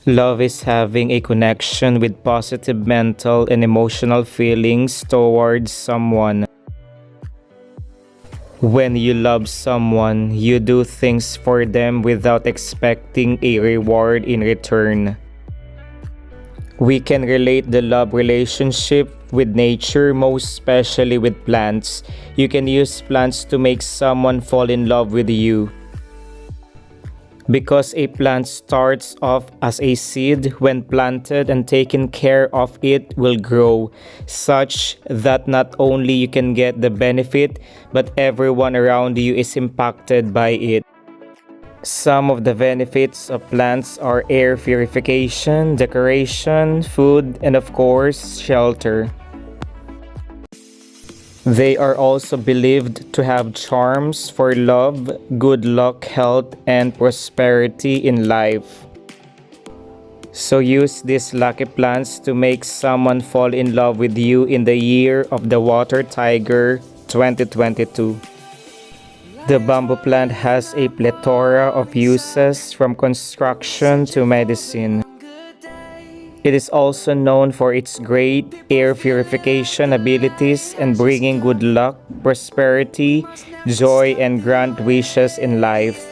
Love is having a connection with positive mental and emotional feelings towards someone. When you love someone, you do things for them without expecting a reward in return. We can relate the love relationship with nature, most especially with plants. You can use plants to make someone fall in love with you. Because a plant starts off as a seed, when planted and taken care of, it will grow, such that not only you can get the benefit, but everyone around you is impacted by it. Some of the benefits of plants are air purification, decoration, food, and of course, shelter. They are also believed to have charms for love, good luck, health, and prosperity in life. So use these lucky plants to make someone fall in love with you in the year of the Water Tiger 2022. The bamboo plant has a plethora of uses from construction to medicine. It is also known for its great air purification abilities and bringing good luck, prosperity, joy, and grant wishes in life.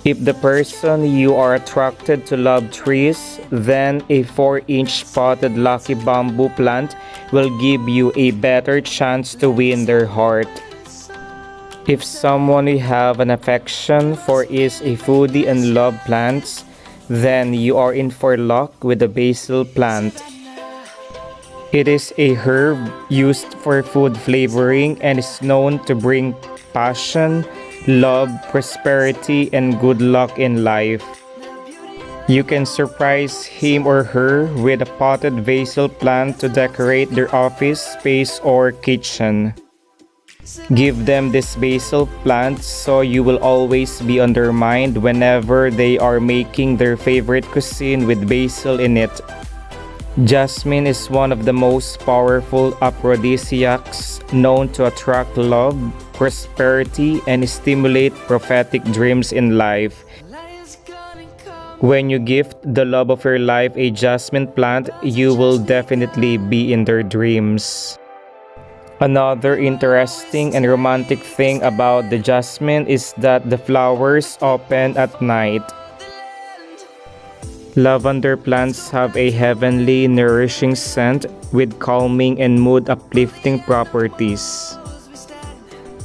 If the person you are attracted to love trees, then a 4-inch potted lucky bamboo plant will give you a better chance to win their heart. If someone you have an affection for is a foodie and love plants, then you are in for luck with the basil plant. It is a herb used for food flavoring and is known to bring passion, love, prosperity, and good luck in life. You can surprise him or her with a potted basil plant to decorate their office space or kitchen. Give them this basil plant so you will always be on their mind whenever they are making their favorite cuisine with basil in it. Jasmine is one of the most powerful aphrodisiacs known to attract love, prosperity, and stimulate prophetic dreams in life. When you gift the love of your life a jasmine plant, you will definitely be in their dreams. Another interesting and romantic thing about the jasmine is that the flowers open at night. Lavender plants have a heavenly, nourishing scent with calming and mood-uplifting properties.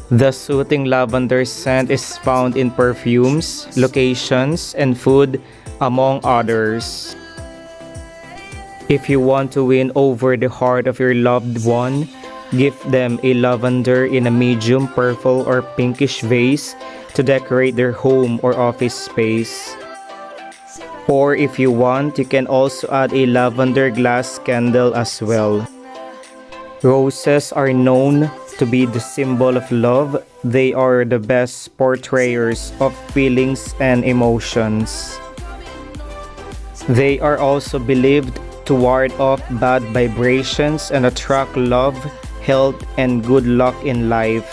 The soothing lavender scent is found in perfumes, locations, and food, among others. If you want to win over the heart of your loved one, gift them a lavender in a medium purple or pinkish vase to decorate their home or office space. Or if you want, you can also add a lavender glass candle as well. Roses are known to be the symbol of love. They are the best portrayers of feelings and emotions. They are also believed to ward off bad vibrations and attract love, health, and good luck in life.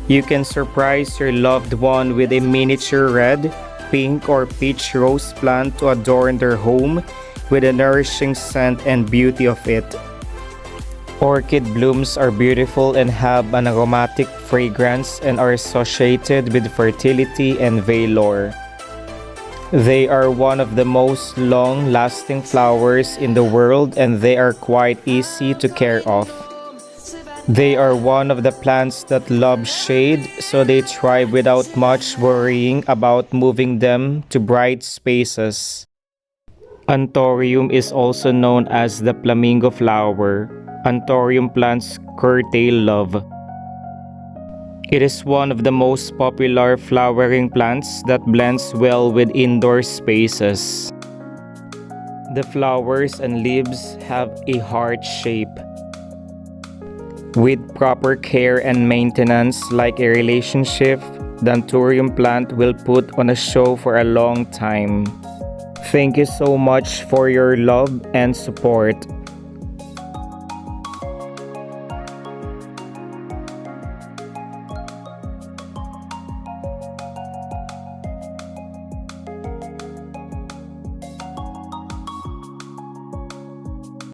You can surprise your loved one with a miniature red, pink, or peach rose plant to adorn their home with the nourishing scent and beauty of it. Orchid blooms are beautiful and have an aromatic fragrance and are associated with fertility and valor. They are one of the most long-lasting flowers in the world and they are quite easy to care of. They are one of the plants that love shade, so they thrive without much worrying about moving them to bright spaces. Anthurium is also known as the flamingo flower. Anthurium plants curtail love. It is one of the most popular flowering plants that blends well with indoor spaces. The flowers and leaves have a heart shape. With proper care and maintenance like a relationship, the Anthurium plant will put on a show for a long time. Thank you so much for your love and support.